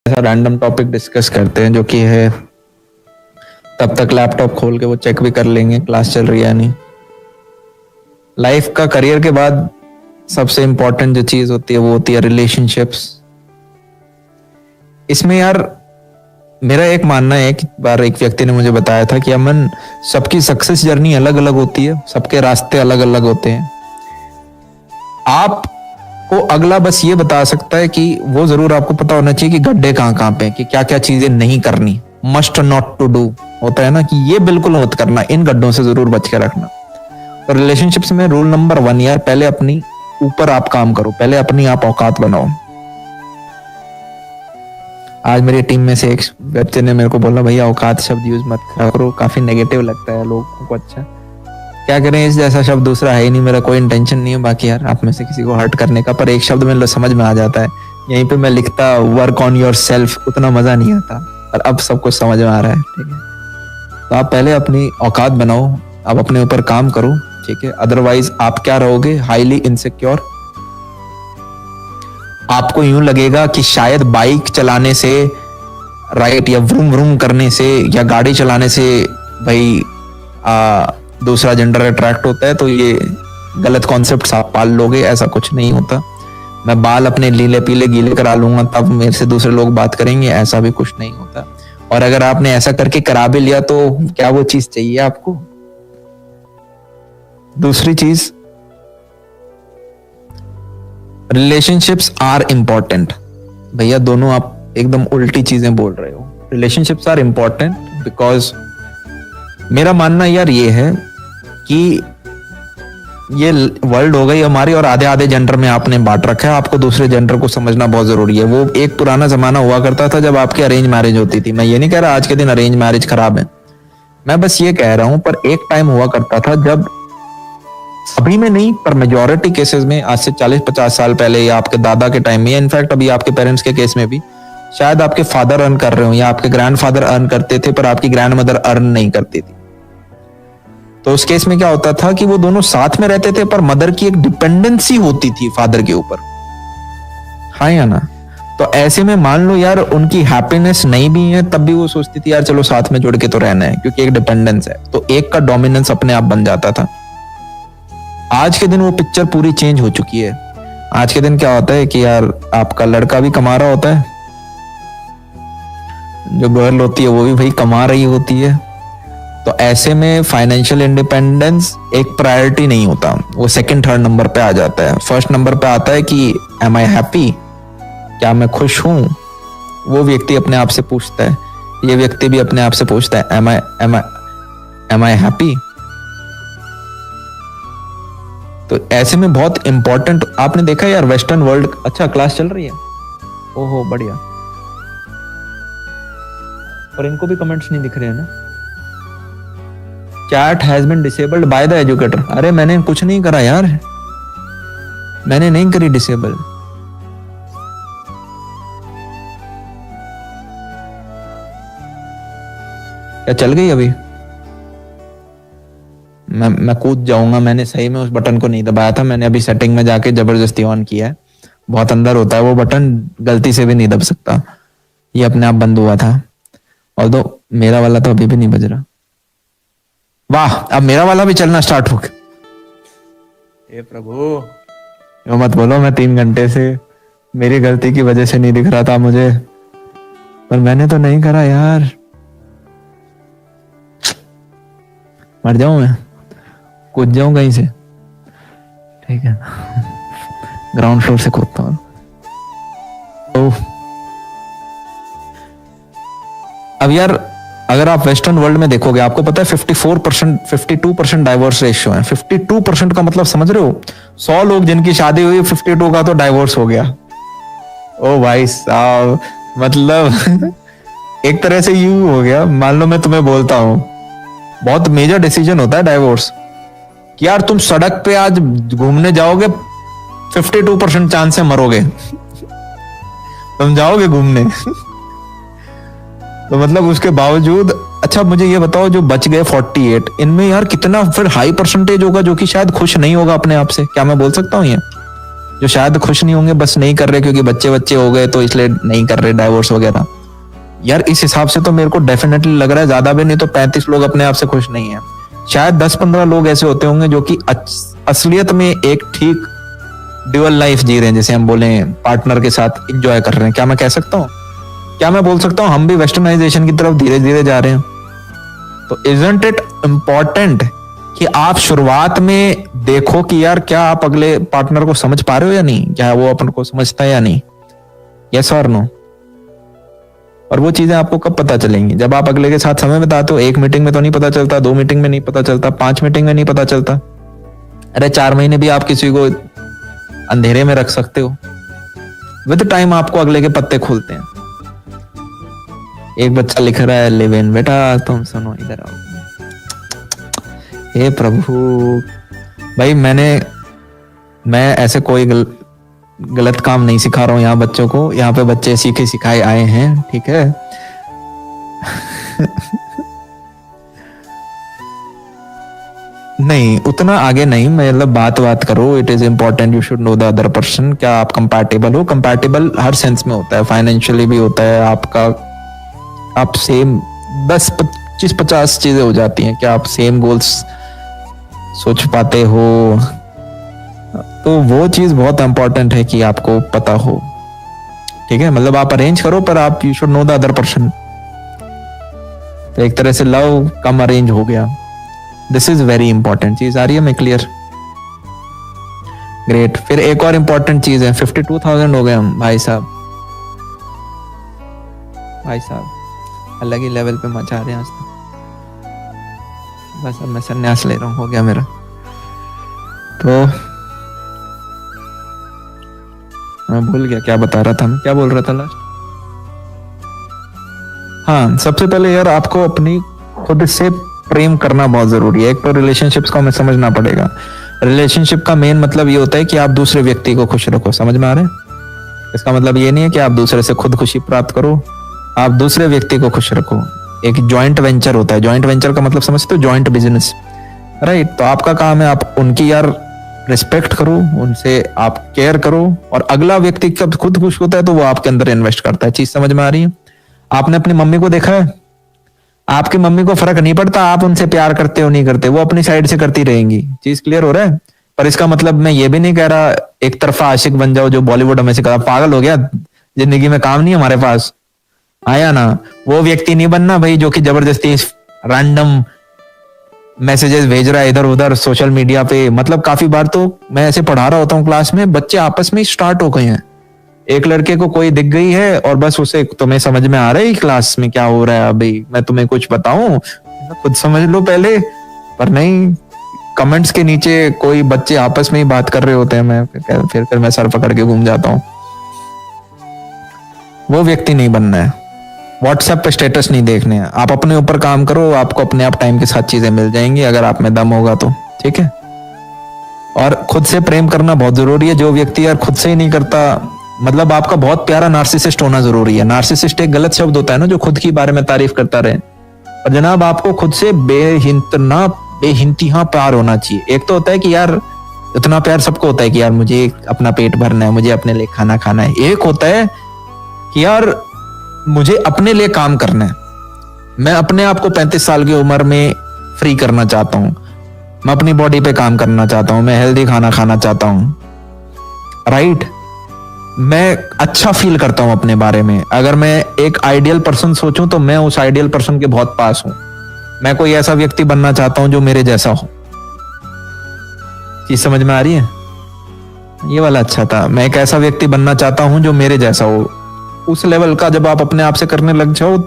ऐसा random topic discuss करते हैं जो कि है, तब तक लैपटॉप खोल के वो चेक भी कर लेंगे क्लास चल रही है नहीं। लाइफ का करियर के बाद सबसे इंपॉर्टेंट जो चीज होती है वो होती है रिलेशनशिप्स। इसमें यार मेरा एक मानना है, एक बार एक व्यक्ति ने मुझे बताया था कि अमन, सबकी सक्सेस जर्नी अलग अलग होती है, सबके रास्ते अलग अलग होते हैं। आपको अगला बस ये बता सकता है कि वो जरूर आपको पता होना चाहिए कि गड्ढे कहाँ कहाँ पे, कि क्या क्या चीजें नहीं करनी, मस्ट नॉट टू डू होता है ना, कि ये बिल्कुल मत करना, इन गड्ढों से जरूर बच के रखना। तो रिलेशनशिप्स में रूल नंबर 1 यार, पहले अपनी ऊपर आप काम करो, पहले अपनी आप औकात बनाओ। आज मेरी टीम में से एक व्यक्ति ने मेरे को बोला, भैया औकात शब्द यूज मत करो, काफी नेगेटिव लगता है लोगों को। अच्छा क्या करें, इस जैसा शब्द दूसरा है ही नहीं, मेरा कोई इंटेंशन नहीं है बाकी यार आप में से किसी को हर्ट करने का, पर एक शब्द में समझ में आ जाता है। यहीं पे मैं लिखता वर्क ऑन योर सेल्फ, उतना मजा नहीं आता, पर अब सब कुछ समझ में आ रहा है। ठीक है, तो आप पहले अपनी औकात बनाओ, आप अपने ऊपर काम करो, ठीक है। अदरवाइज आप क्या रहोगे, हाईली इनसिक्योर। आपको यूं लगेगा कि शायद बाइक चलाने से, राइट, या व्रूम व्रूम करने से, या गाड़ी चलाने से भाई दूसरा जेंडर अट्रैक्ट होता है, तो ये गलत कॉन्सेप्ट्स आप पाल लोगे। ऐसा कुछ नहीं होता। मैं बाल अपने लीले पीले गीले करा लूंगा तब मेरे से दूसरे लोग बात करेंगे, ऐसा भी कुछ नहीं होता। और अगर आपने ऐसा करके करा भी लिया तो क्या वो चीज चाहिए आपको? दूसरी चीज, रिलेशनशिप्स आर इंपॉर्टेंट। भैया दोनों आप एकदम उल्टी चीजें बोल रहे हो। रिलेशनशिप्स आर इंपॉर्टेंट बिकॉज मेरा मानना यार ये है कि ये वर्ल्ड हो गई हमारी और आधे आधे जेंडर में आपने बांट रखा है। आपको दूसरे जेंडर को समझना बहुत जरूरी है। वो एक पुराना जमाना हुआ करता था जब आपकी अरेंज मैरिज होती थी। मैं ये नहीं कह रहा आज के दिन अरेंज मैरिज खराब है, मैं बस ये कह रहा हूं, पर एक टाइम हुआ करता था जब, सभी में नहीं पर मेजॉरिटी केसेस में, आज से 40-50 साल पहले, या आपके दादा के टाइम में, या इनफैक्ट अभी आपके पेरेंट्स के केस में भी, शायद आपके फादर अर्न कर रहे हो या आपके ग्रैंडफादर अर्न करते थे पर आपकी ग्रैंड मदर अर्न नहीं करती थी। तो उस केस में क्या होता था कि वो दोनों साथ में रहते थे पर मदर की एक डिपेंडेंसी होती थी फादर के ऊपर, हाँ या ना? तो ऐसे में मान लो यार उनकी हैप्पीनेस नहीं भी है तब भी वो सोचती थी यार चलो साथ में जुड़ के तो रहना है, क्योंकि एक डिपेंडेंस है। तो एक का डोमिनेंस अपने आप बन जाता था। आज के दिन वो पिक्चर पूरी चेंज हो चुकी है। आज के दिन क्या होता है कि यार आपका लड़का भी कमा रहा होता है, जो गर्ल होती है वो भी भाई कमा रही होती है। तो ऐसे में फाइनेंशियल इंडिपेंडेंस एक प्रायोरिटी नहीं होता, वो सेकंड थर्ड नंबर पे आ जाता है। फर्स्ट नंबर पे आता है कि एम आई हैप्पी, क्या मैं खुश हूं? वो व्यक्ति अपने आप से पूछता है, ये व्यक्ति भी अपने आप से पूछता है एम आई हैप्पी। तो ऐसे में बहुत इंपॉर्टेंट, आपने देखा यार वेस्टर्न वर्ल्ड, अच्छा क्लास चल रही है, ओहो बढ़िया, पर इनको भी कमेंट्स नहीं दिख रहे हैं ना। Chat has been disabled by the educator. अरे मैंने कुछ नहीं करा यार, मैंने नहीं करी डिसेबल। क्या चल गई अभी? मैं कूद जाऊंगा। मैंने सही में उस बटन को नहीं दबाया था, मैंने अभी सेटिंग में जाके जबरदस्ती ऑन किया है। बहुत अंदर होता है वो बटन, गलती से भी नहीं दब सकता, ये अपने आप बंद हुआ था। और तो मेरा वाला तो अभी भी नहीं बज रहा। वाह, अब मेरा वाला भी चलना स्टार्ट हो गया। हे प्रभु, मत बोलो मैं 3 घंटे से मेरी गलती की वजह से नहीं दिख रहा था मुझे, पर मैंने तो नहीं करा यार। मर जाऊं मैं, कूद जाऊं कहीं से, ठीक है, ग्राउंड फ्लोर से कूदता हूं। तो अब यार अगर आप वेस्टर्न वर्ल्ड में देखोगे, आपको पता है 52% डाइवोर्स रेशियो है। 52% का मतलब समझ रहे हो, 100 लोग जिनकी शादी हुई, 52 का तो डाइवोर्स हो गया। ओ भाई साहब, मतलब एक तरह से यूं हो गया, मान लो मैं तुम्हें बोलता हूं, बहुत मेजर डिसीजन होता है डाइवोर्स, कि यार तुम सड़क पे आज घूमने जाओगे, 52% चांस है मरोगे। तुम जाओगे घूमने तो मतलब उसके बावजूद, अच्छा मुझे ये बताओ जो बच गए 48, इनमें यार कितना फिर हाई परसेंटेज होगा जो कि शायद खुश नहीं होगा अपने आप से? क्या मैं बोल सकता हूँ ये? जो शायद खुश नहीं होंगे, बस नहीं कर रहे क्योंकि बच्चे बच्चे हो गए तो इसलिए नहीं कर रहे डाइवोर्स वगैरह। यार इस हिसाब से तो मेरे को डेफिनेटली लग रहा है ज्यादा भी नहीं तो 35 लोग अपने आप से खुश नहीं है। शायद 10-15 लोग ऐसे होते होंगे जो कि असलियत में एक ठीक ड्यूअल लाइफ जी रहे हैं, जैसे हम बोले पार्टनर के साथ इंजॉय कर रहे हैं। क्या मैं कह सकता हूँ, क्या मैं बोल सकता हूँ हम भी वेस्टर्नाइजेशन की तरफ धीरे धीरे जा रहे हैं? तो इजंट इट इम्पोर्टेंट कि आप शुरुआत में देखो कि यार क्या आप अगले पार्टनर को समझ पा रहे हो या नहीं, क्या वो अपन को समझता है या नहीं, यस और नो। और वो चीजें आपको कब पता चलेंगी? जब आप अगले के साथ समय बिताते हो। 1 मीटिंग में तो नहीं पता चलता, 2 मीटिंग में नहीं पता चलता, 5 मीटिंग में नहीं पता चलता, अरे 4 महीने भी आप किसी को अंधेरे में रख सकते हो। विद टाइम आपको अगले के पत्ते खुलते हैं। एक बच्चा लिख रहा है लिव इन, बेटा तुम सुनो इधर आओ। हे प्रभु भाई, मैं ऐसे कोई गलत काम नहीं सिखा रहा हूं यहाँ बच्चों को। यहाँ पे बच्चे सीखे सिखाए आए हैं, ठीक है। नहीं उतना आगे नहीं, मतलब बात करो। It is important, you should know the other person. क्या आप कंपैटिबल हो? कंपैटिबल हर सेंस में होता है, फाइनेंशियली भी होता है आपका। आप सेम 10-25-50 चीजें हो जाती हैं। क्या आप सेम गोल्स सोच पाते हो? तो वो चीज बहुत इंपॉर्टेंट है कि आपको पता हो, ठीक है। मतलब आप अरेंज करो पर आप you should know the other person. तो एक तरह से लव कम अरेंज हो गया। दिस इज वेरी इंपॉर्टेंट चीज। आ रही है मैं क्लियर? ग्रेट। फिर एक और इंपॉर्टेंट चीज है, 52,000 हो गए हम भाई साहब। भाई साहब अलग ही लेवल पे मचा रहे हैं आज तक। बस अब मैं संन्यास ले रहा हूँ, हो गया मेरा। तो मैं भूल गया क्या बता रहा था मैं, क्या बोल रहा था लास्ट। हाँ, सबसे पहले यार आपको अपनी खुद से प्रेम करना बहुत जरूरी है। एक तो रिलेशनशिप्स को हमें समझना पड़ेगा। रिलेशनशिप का मेन मतलब ये होता है कि आप दूसरे व्यक्ति को खुश रखो। समझ में आ रहा है? इसका मतलब ये नहीं है कि आप दूसरे से खुद खुशी प्राप्त करो, आप दूसरे व्यक्ति को खुश रखो। एक जॉइंट वेंचर होता है। जॉइंट वेंचर का मतलब समझते हो? Joint business, right. तो आपका काम है आप उनकी यार रिस्पेक्ट करो, उनसे आप केयर करो, और अगला व्यक्ति जब खुद खुश होता है तो वो आपके अंदर इन्वेस्ट करता है। चीज समझ में आ रही है? आपने अपनी मम्मी को देखा है, आपकी मम्मी को फर्क नहीं पड़ता आप उनसे प्यार करते हो नहीं करते, वो अपनी साइड से करती रहेंगी। चीज क्लियर हो रहा है? पर इसका मतलब मैं ये भी नहीं कह रहा एक तरफा आशिक बन जाओ, जो बॉलीवुड हमें सिखा। पागल हो गया? जिंदगी में काम नहीं हमारे पास आया ना, वो व्यक्ति नहीं बनना भाई जो कि जबरदस्ती रैंडम मैसेजेस भेज रहा है इधर उधर सोशल मीडिया पे। मतलब काफी बार तो मैं ऐसे पढ़ा रहा होता हूँ क्लास में, बच्चे आपस में स्टार्ट हो गए हैं। एक लड़के को कोई दिख गई है और बस उसे, तुम्हें समझ में आ रहा है क्लास में क्या हो रहा है अभी, मैं तुम्हें कुछ बताऊं, खुद समझ लो पहले। पर नहीं, कमेंट्स के नीचे कोई बच्चे आपस में ही बात कर रहे होते हैं, मैं फिर मैं सर पकड़ के घूम जाता हूँ। वो व्यक्ति नहीं बनना है। व्हाट्सएप पे स्टेटस नहीं देखने हैं। आप अपने ऊपर काम करो, आपको अपने आप टाइम के साथ चीजें मिल जाएंगी अगर आप में दम होगा तो, ठीक है। और खुद से प्रेम करना बहुत जरूरी है। जो व्यक्ति यार खुद से ही नहीं करता, मतलब आपका बहुत प्यारा नार्सिसिस्ट होना जरूरी है। नार्सिसिस्ट एक गलत शब्द होता है ना, जो खुद की बारे में तारीफ करता रहे। और जनाब आपको खुद से बेहिंतहा प्यार होना चाहिए। एक तो होता है कि यार इतना प्यार सबको होता है कि यार मुझे अपना पेट भरना है, मुझे अपने लिए खाना खाना है। एक होता है कि यार मुझे अपने लिए काम करना है, मैं अपने आप को 35 साल की उम्र में फ्री करना चाहता हूं, मैं अपनी बॉडी पे काम करना चाहता हूं, मैं हेल्दी खाना खाना चाहता हूं, राइट। मैं अच्छा फील करता हूं अपने बारे में। अगर मैं एक आइडियल पर्सन सोचूं तो मैं उस आइडियल पर्सन के बहुत पास हूं। मैं कोई ऐसा व्यक्ति बनना चाहता हूं जो मेरे जैसा हो। चीज समझ में आ रही है? ये वाला अच्छा था। मैं एक ऐसा व्यक्ति बनना चाहता हूं जो मेरे जैसा हो। उस लेवल का जब आप अपने आप से करने लग जाओ,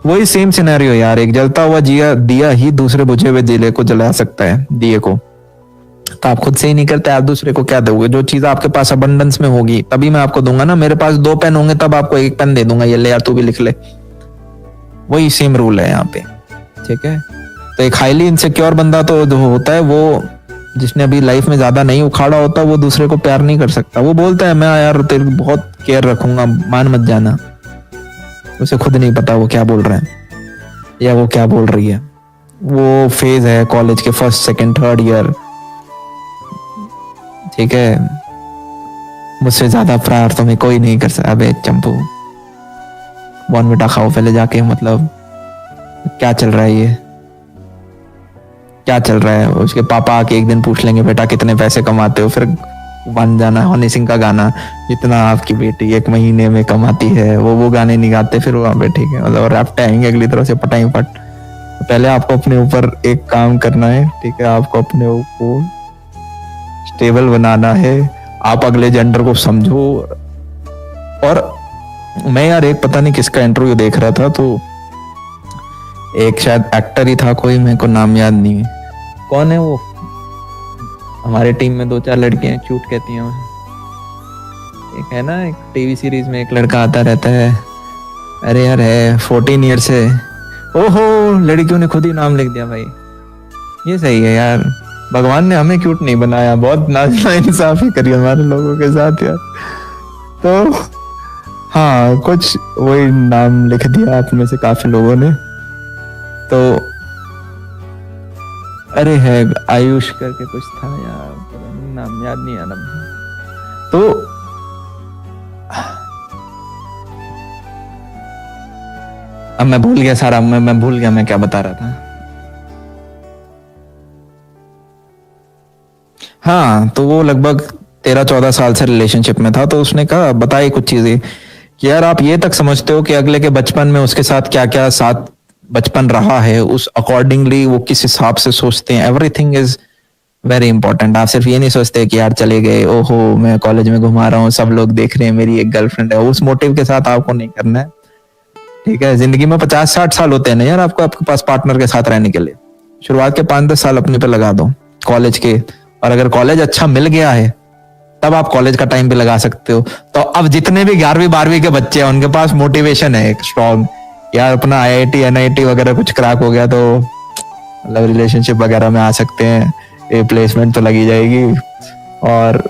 वही सेम सिनेरियो यार। एक जलता हुआ दिया ही दूसरे बुझे हुए दिले को जला सकता है, दिए को। तो आप खुद से ही नहीं करते, आप दूसरे को क्या दोगे? जो चीज आपके पास अबंडेंस में होगी तभी मैं आपको दूंगा ना। मेरे पास 2 पेन होंगे तब आपको 1 पेन दे दूंगा, ये ले यार तू भी लिख ले। वही सेम रूल है यहाँ पे, ठीक है। तो एक हाईली इनसिक्योर बंदा तो जो होता है, वो जिसने अभी लाइफ में ज्यादा नहीं उखाड़ा होता, वो दूसरे को प्यार नहीं कर सकता। वो बोलता है मैं यार तेरे बहुत केयर रखूंगा, मान मत जाना। उसे खुद नहीं पता वो क्या बोल रहे हैं या वो क्या बोल रही है। वो फेज है कॉलेज के 1st, 2nd, 3rd ईयर, ठीक है। मुझसे ज्यादा प्यार तुम्हें कोई नहीं कर सकता। अबे चंपू, बॉर्नविटा खाओ पहले जाके। मतलब क्या चल रहा है ये, क्या चल रहा है? उसके पापा आके एक दिन पूछ लेंगे बेटा कितने पैसे कमाते हो, फिर बन जाना हनी सिंह का गाना, जितना आपकी बेटी 1 महीने में कमाती है, वो गाने नहीं गाते फिर वहां पे, ठीक है? मतलब रैपटे आएंगे अगली तरफ से पटाई पट। पहले आपको अपने ऊपर एक काम करना है, ठीक है? आपको अपने ऊपर स्टेबल बनाना है, आप अगले जेंडर को समझो। और मैं यार एक पता नहीं किसका इंटरव्यू देख रहा था, तो एक शायद एक्टर ही था कोई, मेरे को नाम याद नहीं है कौन है वो। हमारे टीम में 2-4 लड़कियां क्यूट कहती हैं। एक है ना, एक टीवी सीरीज में एक लड़का आता रहता है, अरे यार है 14 ईयर से। ओहो, लड़कियों ने खुद ही नाम लिख दिया भाई। ये सही है यार, भगवान ने हमें क्यूट नहीं बनाया, बहुत नाइंसाफी करी हमारे लोगों के साथ यार। तो हाँ, कुछ वही नाम लिख दिया आप में से काफी लोगों ने। तो अरे है आयुष करके कुछ था यार, नाम याद नहीं आ रहा। तो अब मैं भूल गया सारा, मैं भूल गया मैं क्या बता रहा था। हाँ, तो वो लगभग 13-14 साल से रिलेशनशिप में था। तो उसने कहा, बताई कुछ चीजें कि यार आप ये तक समझते हो कि अगले के बचपन में उसके साथ क्या क्या साथ बचपन रहा है, उस अकॉर्डिंगली वो किस हिसाब से सोचते हैं। Everything is very important. आप सिर्फ ये नहीं सोचते कि यार चले गए, ओहो मैं कॉलेज में घुमा रहा हूँ, सब लोग देख रहे हैं, मेरी एक गर्लफ्रेंड है, उस मोटिव के साथ आपको नहीं करना है, ठीक है? जिंदगी में 50-60 साल होते हैं ना यार आपको, आपके पास पार्टनर के साथ रहने के लिए। शुरुआत के 5-10 साल अपने पे लगा दो कॉलेज के, और अगर कॉलेज अच्छा मिल गया है तब आप कॉलेज का टाइम भी लगा सकते हो। तो अब जितने भी 11वीं-12वीं के बच्चे हैं उनके पास मोटिवेशन है एक स्ट्रॉन्ग, यार अपना IIT NIT वगैरह कुछ क्रैक हो गया तो मतलब रिलेशनशिप वगैरह में आ सकते हैं, ये प्लेसमेंट तो लगी जाएगी। और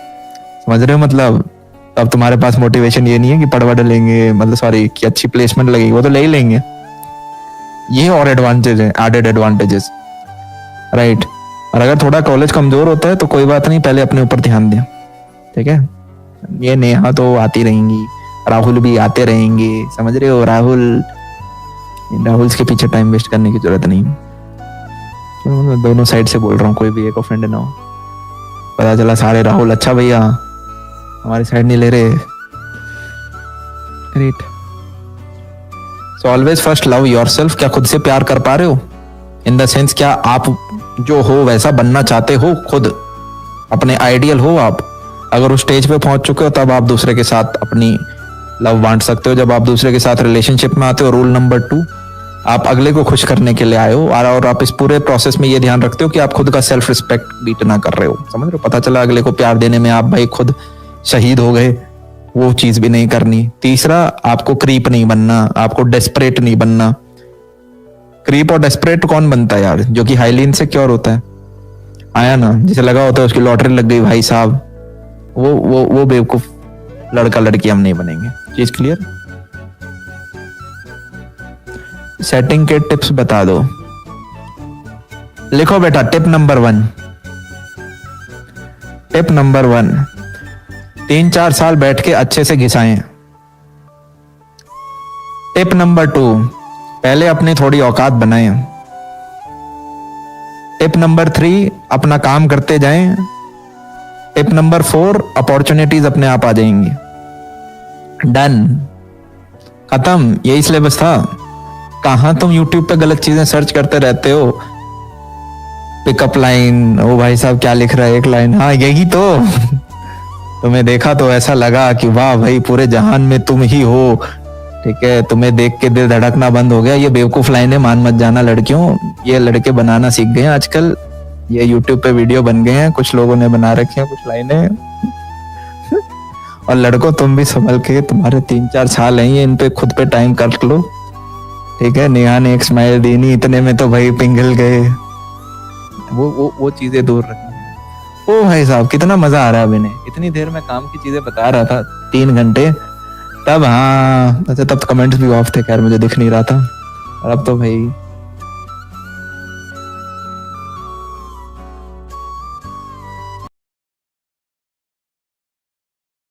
समझ रहे हो, मतलब अब तुम्हारे पास मोटिवेशन ये नहीं है कि पढ़ वढ़ लेंगे, मतलब सॉरी कि अच्छी प्लेसमेंट लगेगी, वो तो ले ही लेंगे। ये और एडवांटेज है, एडेड एडवांटेजेस, राइट? और अगर थोड़ा कॉलेज कमजोर होता है तो कोई बात नहीं, पहले अपने ऊपर ध्यान दें, ठीक है? ये नेहा तो आती रहेंगी, राहुल भी आते रहेंगे, समझ रहे हो? राहुल के पीछे टाइम वेस्ट करने की जरूरत नहीं। मैं दोनों साइड से बोल रहा हूँ, कोई भी एक ऑफेंड ना हो। पता चला सारे राहुल, अच्छा भैया हमारी साइड नहीं ले रहे, great. So always first love yourself. क्या खुद से प्यार कर पा रहे हो? इन द सेंस, क्या आप जो हो वैसा बनना चाहते हो? खुद अपने आइडियल हो आप? अगर उस स्टेज पे पहुंच चुके हो तब आप दूसरे के साथ अपनी लव बांट सकते हो। जब आप दूसरे के साथ रिलेशनशिप में आते हो, रूल नंबर 2, आप अगले को खुश करने के लिए आए हो, और आप इस पूरे प्रोसेस में ये ध्यान रखते हो कि आप खुद का सेल्फ रिस्पेक्ट बीट ना कर रहे हो, समझ रहे हो? पता चला अगले को प्यार देने में आप भाई खुद शहीद हो गए, वो चीज भी नहीं करनी। तीसरा, आपको क्रीप नहीं बनना, आपको डेस्परेट नहीं बनना। क्रीप और डेस्परेट कौन बनता है यार? जो कि हाईली इनसिक्योर होता है, आया ना, जिसे लगा होता है उसकी लॉटरी लग गई भाई साहब, वो बेवकूफ लड़का लड़की हम नहीं बनेंगे। चीज क्लियर? सेटिंग के टिप्स बता दो, लिखो बेटा। टिप नंबर 1, 3-4 साल बैठ के अच्छे से घिसाएं। टिप नंबर 2, पहले अपनी थोड़ी औकात बनाएं। टिप नंबर 3, अपना काम करते जाएं। टिप नंबर 4, अपॉर्चुनिटीज अपने आप आ जाएंगी। डन, खत्म, यही सिलेबस था। कहां तुम YouTube पे गलत चीजें सर्च करते रहते हो? पिकअप लाइन, ओ भाई साहब क्या लिख रहा है, एक लाइन, हाँ यही तो। तुम्हें देखा तो ऐसा लगा कि वाह भाई पूरे जहान में तुम ही हो, ठीक है? तुम्हें देख के दिल धड़कना बंद हो गया। ये बेवकूफ लाइनें मान मत जाना लड़कियों, ये लड़के बनाना सीख गए हैं आजकल, ये YouTube पे वीडियो बन गए हैं, कुछ लोगों ने बना रखे हैं कुछ लाइनें। और लड़कों तुम भी संभल के, तुम्हारे 3-4 साल हैं ये, इन पे खुद पे टाइम कर लो, ठीक है? नेहा ने एक स्माइल दी नहीं, इतने में तो भाई पिघल गए। वो चीजें दूर रखनी। ओ भाई साहब कितना मजा आ रहा है। अभी इतनी देर में काम की चीजें बता रहा था, 3 घंटे, तब हाँ अच्छा, तब तो कमेंट्स भी ऑफ थे, खैर मुझे दिख नहीं रहा था। और अब तो भाई